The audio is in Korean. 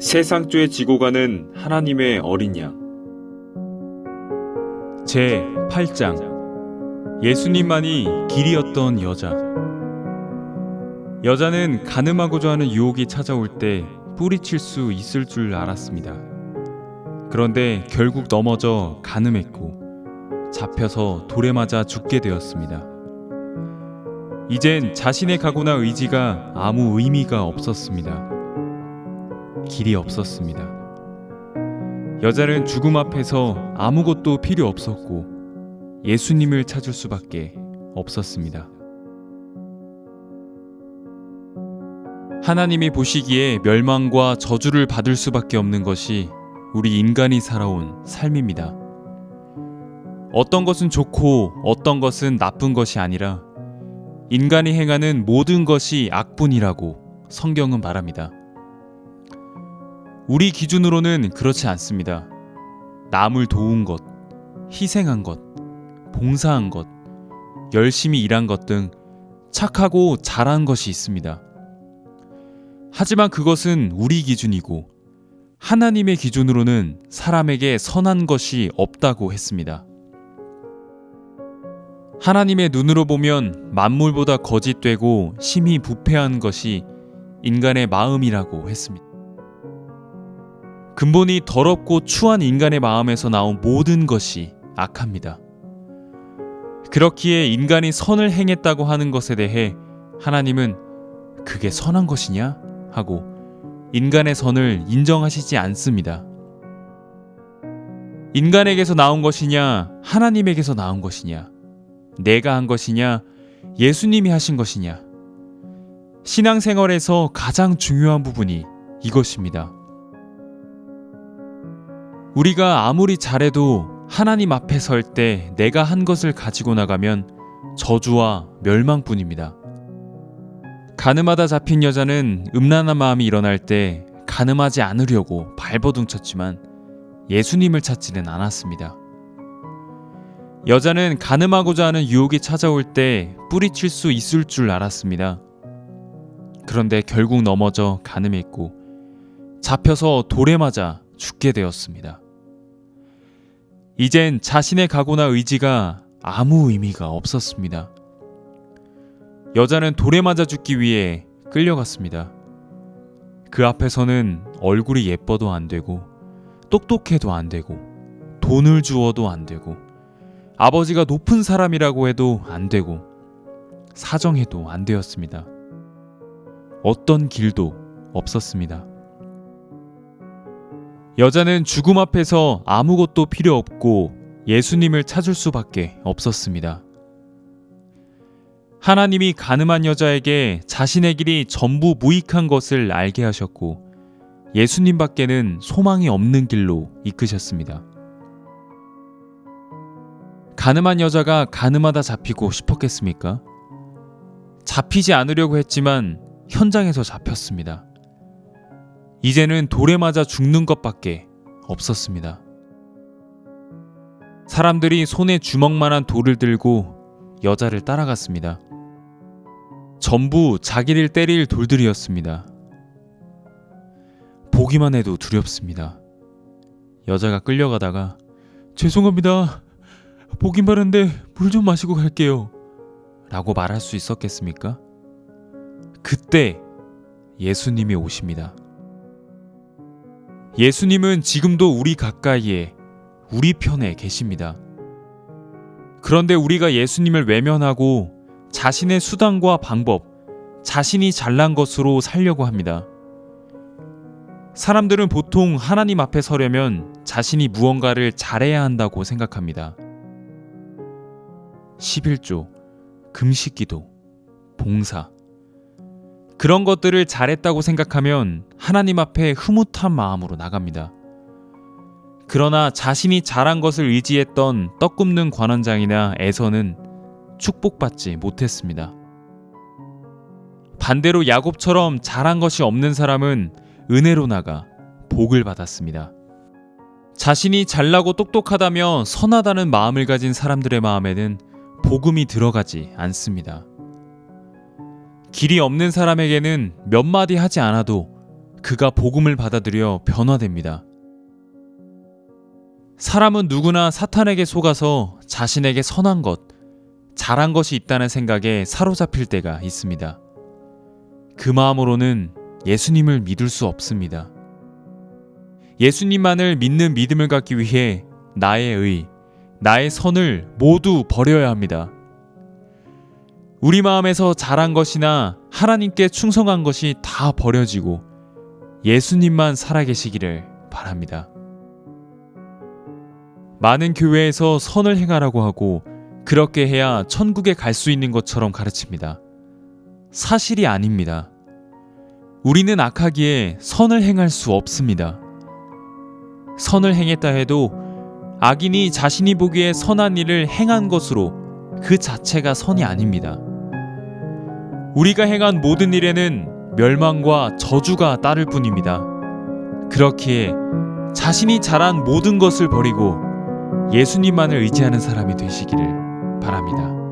세상조에 지고 가는 하나님의 어린 양. 제 8장 예수님만이 길이었던 여자. 여자는 가늠하고자 하는 유혹이 찾아올 때 뿌리칠 수 있을 줄 알았습니다. 그런데 결국 넘어져 가늠했고 잡혀서 돌에 맞아 죽게 되었습니다. 이젠 자신의 각오나 의지가 아무 의미가 없었습니다. 길이 없었습니다. 여자는 죽음 앞에서 아무것도 필요 없었고 예수님을 찾을 수밖에 없었습니다. 하나님이 보시기에 멸망과 저주를 받을 수밖에 없는 것이 우리 인간이 살아온 삶입니다. 어떤 것은 좋고 어떤 것은 나쁜 것이 아니라 인간이 행하는 모든 것이 악뿐이라고 성경은 말합니다. 우리 기준으로는 그렇지 않습니다. 남을 도운 것, 희생한 것, 봉사한 것, 열심히 일한 것 등 착하고 잘한 것이 있습니다. 하지만 그것은 우리 기준이고 하나님의 기준으로는 사람에게 선한 것이 없다고 했습니다. 하나님의 눈으로 보면 만물보다 거짓되고 심히 부패한 것이 인간의 마음이라고 했습니다. 근본이 더럽고 추한 인간의 마음에서 나온 모든 것이 악합니다. 그렇기에 인간이 선을 행했다고 하는 것에 대해 하나님은 그게 선한 것이냐? 하고 인간의 선을 인정하시지 않습니다. 인간에게서 나온 것이냐? 하나님에게서 나온 것이냐? 내가 한 것이냐? 예수님이 하신 것이냐? 신앙생활에서 가장 중요한 부분이 이것입니다. 우리가 아무리 잘해도 하나님 앞에 설 때 내가 한 것을 가지고 나가면 저주와 멸망뿐입니다. 가늠하다 잡힌 여자는 음란한 마음이 일어날 때 가늠하지 않으려고 발버둥 쳤지만 예수님을 찾지는 않았습니다. 여자는 가늠하고자 하는 유혹이 찾아올 때 뿌리칠 수 있을 줄 알았습니다. 그런데 결국 넘어져 가늠했고 잡혀서 돌에 맞아 죽게 되었습니다. 이젠 자신의 각오나 의지가 아무 의미가 없었습니다. 여자는 돌에 맞아 죽기 위해 끌려갔습니다. 그 앞에서는 얼굴이 예뻐도 안 되고 똑똑해도 안 되고 돈을 주어도 안 되고 아버지가 높은 사람이라고 해도 안 되고 사정해도 안 되었습니다. 어떤 길도 없었습니다. 여자는 죽음 앞에서 아무것도 필요 없고 예수님을 찾을 수밖에 없었습니다. 하나님이 가늠한 여자에게 자신의 길이 전부 무익한 것을 알게 하셨고 예수님밖에는 소망이 없는 길로 이끄셨습니다. 가늠한 여자가 가늠하다 잡히고 싶었겠습니까? 잡히지 않으려고 했지만 현장에서 잡혔습니다. 이제는 돌에 맞아 죽는 것밖에 없었습니다. 사람들이 손에 주먹만한 돌을 들고 여자를 따라갔습니다. 전부 자기를 때릴 돌들이었습니다. 보기만 해도 두렵습니다. 여자가 끌려가다가 죄송합니다. 보긴 바른데 물 좀 마시고 갈게요. 라고 말할 수 있었겠습니까? 그때 예수님이 오십니다. 예수님은 지금도 우리 가까이에 우리 편에 계십니다. 그런데 우리가 예수님을 외면하고 자신의 수단과 방법, 자신이 잘난 것으로 살려고 합니다. 사람들은 보통 하나님 앞에 서려면 자신이 무언가를 잘해야 한다고 생각합니다. 11조, 금식기도, 봉사. 그런 것들을 잘했다고 생각하면 하나님 앞에 흐뭇한 마음으로 나갑니다. 그러나 자신이 잘한 것을 의지했던 떡 굽는 관원장이나 에서는 축복받지 못했습니다. 반대로 야곱처럼 잘한 것이 없는 사람은 은혜로 나가 복을 받았습니다. 자신이 잘나고 똑똑하다며 선하다는 마음을 가진 사람들의 마음에는 복음이 들어가지 않습니다. 길이 없는 사람에게는 몇 마디 하지 않아도 그가 복음을 받아들여 변화됩니다. 사람은 누구나 사탄에게 속아서 자신에게 선한 것, 잘한 것이 있다는 생각에 사로잡힐 때가 있습니다. 그 마음으로는 예수님을 믿을 수 없습니다. 예수님만을 믿는 믿음을 갖기 위해 나의 의, 나의 선을 모두 버려야 합니다. 우리 마음에서 잘한 것이나 하나님께 충성한 것이 다 버려지고 예수님만 살아계시기를 바랍니다. 많은 교회에서 선을 행하라고 하고 그렇게 해야 천국에 갈 수 있는 것처럼 가르칩니다. 사실이 아닙니다. 우리는 악하기에 선을 행할 수 없습니다. 선을 행했다 해도 악인이 자신이 보기에 선한 일을 행한 것으로 그 자체가 선이 아닙니다. 우리가 행한 모든 일에는 멸망과 저주가 따를 뿐입니다. 그렇기에 자신이 잘한 모든 것을 버리고 예수님만을 의지하는 사람이 되시기를 바랍니다.